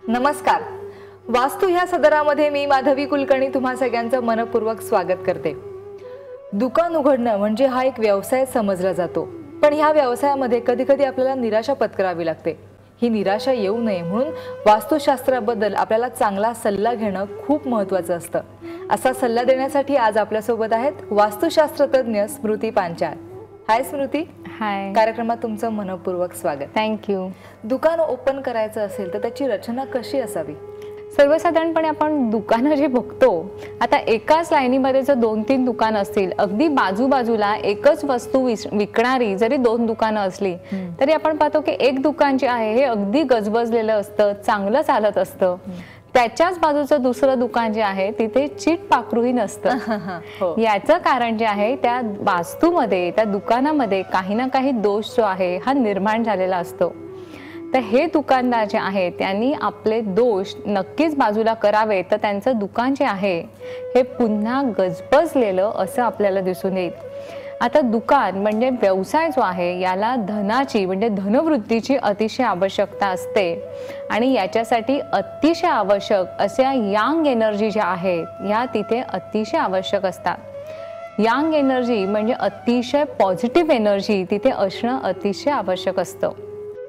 नमस्कार. वास्तू ह्या सदरामध्ये मी माधवी कुलकर्णी तुम्हा सगळ्यांचं मनपूर्वक स्वागत करते. दुकान उघडणं म्हणजे हा एक व्यवसाय समजला जातो, पण ह्या व्यवसायामध्ये कधी कधी आपल्याला निराशा पत्करावी लागते. ही निराशा येऊ नये म्हणून वास्तुशास्त्राबद्दल आपल्याला चांगला सल्ला घेणं खूप महत्त्वाचं असतं. असा सल्ला देण्यासाठी आज आपल्यासोबत आहेत वास्तुशास्त्रज्ञ स्मृती पांचाळ. हाय स्मृती. हाय. कार्यक्रमात तुमचं मनपूर्वक स्वागत. थँक्यू. दुकान ओपन करायचं असेल तर त्याची रचना कशी असावी? सर्वसाधारणपणे आपण दुकानं जे बघतो, आता एकाच लाईनीमध्ये जर 2-3 दुकानं असतील, अगदी बाजूबाजूला एकच वस्तू विकणारी जरी 2 दुकानं असली तरी आपण पाहतो की एक दुकान जे आहे हे अगदी गजबजलेलं असतं, चांगलं चालत असतं. त्याच्याच बाजूचं दुसरं दुकान जे आहे तिथे चीट पाखरूही नसतं. याचं कारण जे आहे त्या वास्तूमध्ये, त्या दुकानामध्ये काही ना काही दोष जो आहे हा निर्माण झालेला असतो. तर हे दुकानदार जे आहे त्यांनी आपले दोष नक्कीच बाजूला करावे, तर त्यांचं दुकान जे आहे हे पुन्हा गजबजलेलं असं आपल्याला दिसून येईल. आता दुकान म्हणजे व्यवसाय जो आहे याला धनाची म्हणजे धनवृद्धीची अतिशय आवश्यकता असते आणि याच्यासाठी अतिशय आवश्यक अशा यांग एनर्जी ज्या आहेत ह्या तिथे अतिशय आवश्यक असतात. यांग एनर्जी म्हणजे अतिशय पॉझिटिव्ह एनर्जी तिथे असणं अतिशय आवश्यक असतं.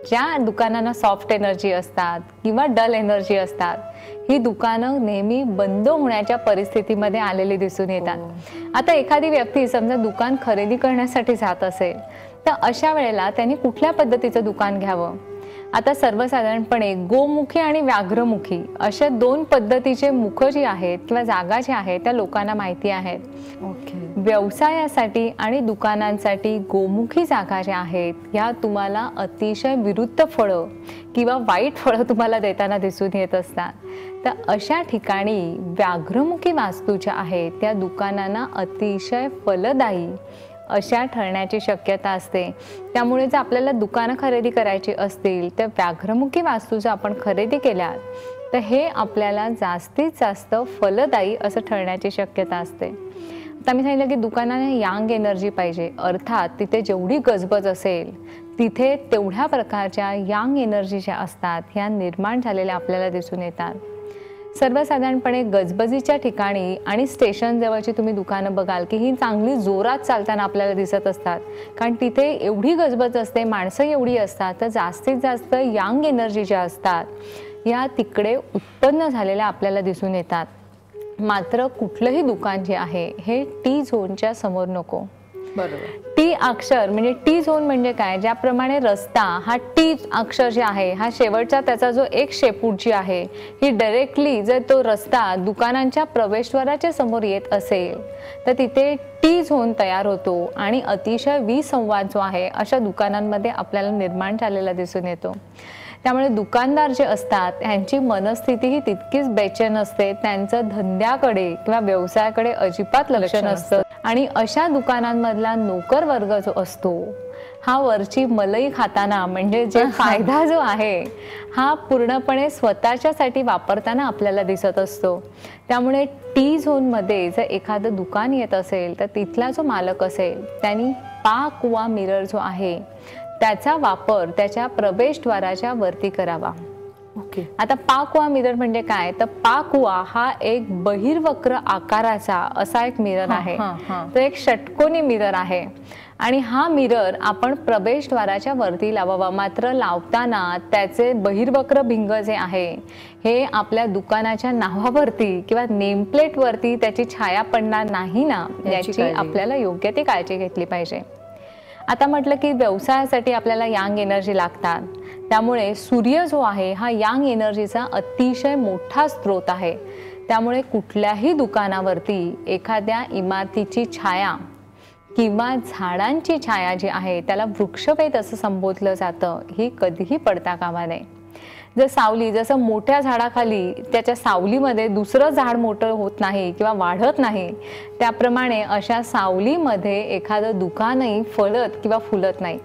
ज्या दुकानांना सॉफ्ट एनर्जी असतात किंवा डल एनर्जी असतात, ही दुकानं नेहमी बंद होण्याच्या परिस्थितीमध्ये आलेली दिसून येतात. आता एखादी व्यक्ती समजा दुकान खरेदी करण्यासाठी जात असेल तर अशा वेळेला त्यांनी कुठल्या पद्धतीचं दुकान घ्यावं? आता सर्वसाधारणपणे गोमुखी आणि व्याघ्रमुखी अशा 2 पद्धतीचे मुख जी आहेत किंवा जागा जी आहेत त्या लोकांना माहिती आहेत. व्यवसायासाठी आणि दुकानांसाठी गोमुखी जागा ज्या आहेत ह्या तुम्हाला अतिशय विरुद्ध फळं किंवा वाईट फळं तुम्हाला देताना दिसून येत असतात. तर अशा ठिकाणी व्याघ्रमुखी वास्तू ज्या आहेत त्या दुकानांना अतिशय फलदायी अशा ठरण्याची शक्यता असते. त्यामुळे जर आपल्याला दुकानं खरेदी करायची असतील तर व्याघ्रमुखी वास्तू जर आपण खरेदी केल्या तर हे आपल्याला जास्तीत जास्त फलदायी असं ठरण्याची शक्यता असते. आता मी सांगितलं की दुकानाने यांग एनर्जी पाहिजे, अर्थात तिथे जेवढी गजबज असेल तिथे तेवढ्या प्रकारच्या यांग एनर्जी ज्या असतात ह्या निर्माण झालेल्या आपल्याला दिसून येतात. सर्वसाधारणपणे गजबजीच्या ठिकाणी आणि स्टेशन जवळची तुम्ही दुकानं बघाल की ही चांगली जोरात चालताना आपल्याला दिसत असतात, कारण तिथे एवढी गजबज असते, माणसं एवढी असतात, तर जास्तीत जास्त यांग एनर्जी ज्या असतात या तिकडे उत्पन्न झालेल्या आपल्याला दिसून येतात. मात्र कुठलंही दुकान जे आहे हे टी झोनच्या समोर नको. बरोबर. टी अक्षर म्हणजे टी झोन म्हणजे काय? ज्याप्रमाणे रस्ता हा टी अक्षर जे आहे हा शेवटचा त्याचा जो एक शेपूट जी आहे ही डायरेक्टली जर तो रस्ता दुकानांच्या प्रवेशद्वाराच्या समोर येत असेल तर तिथे टी झोन तयार होतो आणि अतिशय विसंवाद जो आहे अशा दुकानांमध्ये आपल्याला निर्माण झालेला दिसून येतो. त्यामुळे दुकानदार जे असतात त्यांची मनस्थिती ही तितकीच बेचैन असते, त्यांचं धंद्याकडे किंवा व्यवसायाकडे अजिबात लक्ष नसतं आणि अशा दुकानांमधला नोकर वर्ग जो असतो हा वरची मलई खाताना म्हणजे जे फायदा जो आहे हा पूर्णपणे स्वतःच्यासाठी वापरताना आपल्याला दिसत असतो. त्यामुळे टी झोनमध्ये जर एखादं दुकान येत असेल तर तिथला जो मालक असेल त्यांनी पाकवा मिरर जो आहे त्याचा वापर त्याच्या प्रवेशद्वाराच्या वरती करावा. आता पाकवा मिरर म्हणजे काय? तर पाकवा हा एक बहिर्वक्र आकाराचा असा एक मिरर आहे. तो एक षटकोनी मिरर आहे आणि हा मिरर आपण प्रवेशद्वाराच्या वरती लावावा. मात्र लावताना त्याचे बहिर्वक्र भिंग जे आहे हे आपल्या दुकानाच्या नावावरती किंवा नेमप्लेट वरती त्याची छाया पडणार नाही ना, याची आपल्याला योग्य ती काळजी घेतली पाहिजे. आता म्हटलं की व्यवसायासाठी आपल्याला यांग एनर्जी लागतात, त्यामुळे सूर्य जो आहे हा यांग एनर्जीचा अतिशय मोठा स्रोत आहे. त्यामुळे कुठल्याही दुकानावरती एखाद्या इमारतीची छाया किंवा झाडांची छाया जी आहे त्याला वृक्षवेध असं संबोधलं जातं, ही कधीही पडता कामा नये. जर सावली, जसं मोठ्या झाडाखाली त्याच्या सावलीमध्ये दुसरं झाड मोठं होत नाही किंवा वाढत नाही, त्याप्रमाणे अशा सावलीमध्ये एखादं दुकानही फळत किंवा फुलत नाही.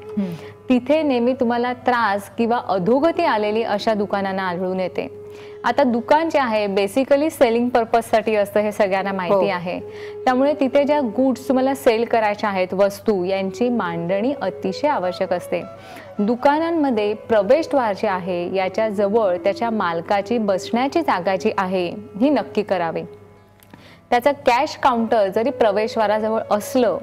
तिथे नेहमी तुम्हाला त्रास किंवा अधोगती आलेली अशा दुकानांना आढळून येते. आता दुकान जे आहे बेसिकली सेलिंग पर्पजसाठी असतं हे सगळ्यांना माहिती आहे. त्यामुळे तिथे ज्या गुड्स तुम्हाला सेल करायच्या आहेत, वस्तू, यांची मांडणी अतिशय आवश्यक असते. दुकानांमध्ये प्रवेशद्वार जे आहे याच्या जवळ त्याच्या मालकाची बसण्याची जागा जी आहे ही नक्की करावी. त्याचं कॅश काउंटर जरी प्रवेशद्वाराजवळ असलं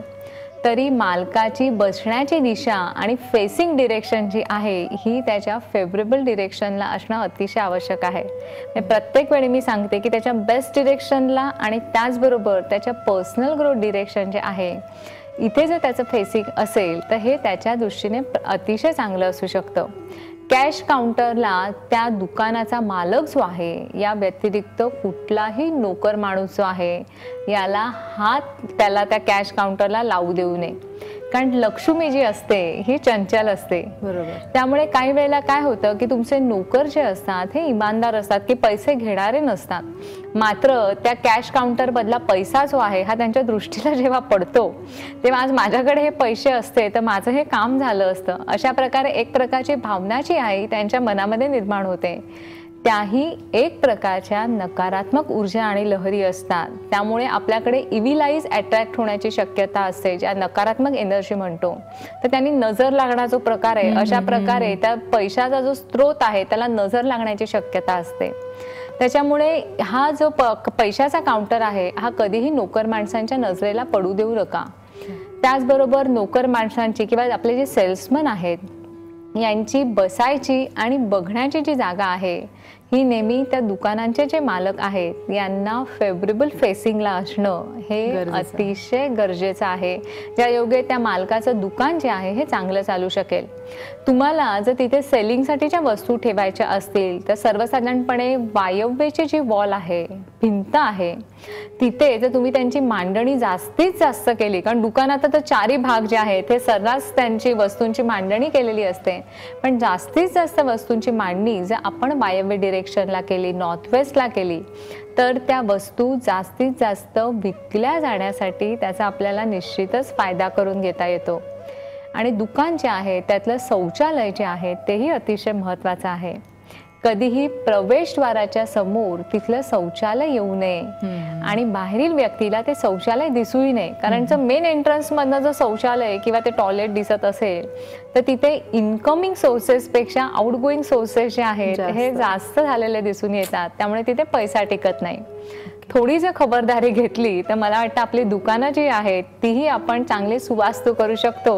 तरी मालकाची बसण्याची दिशा आणि फेसिंग डिरेक्शन जी आहे ही त्याच्या फेवरेबल डिरेक्शनला असणं अतिशय आवश्यक आहे. प्रत्येक वेळी मी सांगते की त्याच्या बेस्ट डिरेक्शनला आणि त्याचबरोबर त्याच्या पर्सनल ग्रोथ डिरेक्शन जे आहे इथे जर त्याचं फेसिंग असेल तर हे त्याच्या दृष्टीने अतिशय चांगलं असू शकतं. कॅश काउंटरला त्या दुकानाचा मालक जो आहे या व्यतिरिक्त कुठलाही नोकर माणूस जो आहे याला हात त्याला त्या कॅश काउंटरला लावू देऊ नये. कारण लक्ष्मी जी असते ही चंचल असते. बरोबर. त्यामुळे काही वेळेला काय होतं की तुमचे नोकर जे असतात हे इमानदार असतात की पैसे घेणारे नसतात, मात्र त्या कॅश काउंटर बदला पैसा जो आहे हा त्यांच्या दृष्टीला जेव्हा पडतो तेव्हा आज माझ्याकडे हे पैसे असते तर माझं हे काम झालं असतं, अशा प्रकारे एक प्रकारची भावना जी आहे त्यांच्या मनामध्ये निर्माण होते. त्याही एक प्रकारच्या नकारात्मक ऊर्जा आणि लहरी असतात. त्यामुळे आपल्याकडे इव्हिलाइज अट्रॅक्ट होण्याची शक्यता असते, ज्या नकारात्मक एनर्जी म्हणतो. तर त्यांनी नजर लागणं जो प्रकार आहे अशा प्रकारे त्या पैशाचा जो स्रोत आहे त्याला नजर लागण्याची शक्यता असते. त्याच्यामुळे हा जो पैशाचा काउंटर आहे हा कधीही नोकर माणसांच्या नजरेला पडू देऊ नका. त्याचबरोबर नोकर माणसांची किंवा आपले जे सेल्समन आहेत यांची बसायची आणि बघण्याची जी जागा आहे ही नेहमी त्या दुकानांचे जे मालक आहेत यांना फेवरेबल फेसिंगला असणं हे अतिशय गरजेचं आहे. ज्या योगे त्या मालकाचं दुकान जे आहे हे चांगलं चालू शकेल. तुम्हाला जर तिथे सेलिंगसाठीच्या वस्तू ठेवायच्या असतील तर सर्वसाधारणपणे वायव्येची जी वॉल आहे, भिंत आहे, तिथे जर तुम्ही त्यांची मांडणी जास्तीत जास्त केली, कारण दुकानात तर चारी भाग जे आहेत ते सर्रास त्यांची वस्तूंची मांडणी केलेली असते, पण जास्तीत जास्त वस्तूंची मांडणी जर आपण वायव्य डिरेक्शनला केली, नॉर्थ वेस्टला केली तर त्या वस्तू जास्तीत जास्त विकल्या जाण्यासाठी त्याचा आपल्याला निश्चितच फायदा करून घेता येतो. आणि दुकान जे आहे त्यातलं शौचालय जे आहे तेही अतिशय महत्त्वाचं आहे. कधीही प्रवेशद्वाराच्या समोर तिथलं शौचालय येऊ नये आणि बाहेरील व्यक्तीला ते शौचालय दिसूही नये. कारण जर मेन एंट्रन्स मधनं जर शौचालय किंवा ते टॉयलेट दिसत असेल तर तिथे इनकमिंग सोर्सेस पेक्षा आउटगोईंग सोर्सेस जे आहेत हे जास्त झालेले दिसून येतात. त्यामुळे तिथे पैसा टिकत नाही. थोडी जर खबरदारी घेतली तर मला वाटतं आपली दुकानं जी आहेत तीही आपण चांगली सुवास्तू करू शकतो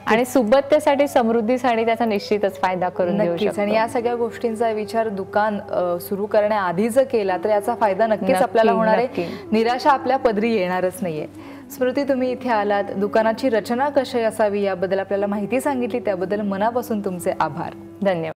आणि सुबत्तेसाठी, समृद्धीसाठी त्याचा निश्चितच फायदा करून देऊ शकतो. आणि या सगळ्या गोष्टींचा विचार दुकान सुरू करण्याआधी जर केला तर याचा फायदा नक्कीच आपल्याला होणार आहे. निराशा आपल्या पदरी येणारच नाहीये. स्मृती, तुम्ही इथे आलात, दुकानाची रचना कशी असावी याबद्दल आपल्याला माहिती सांगितली, त्याबद्दल मनापासून तुमचे आभार. धन्यवाद.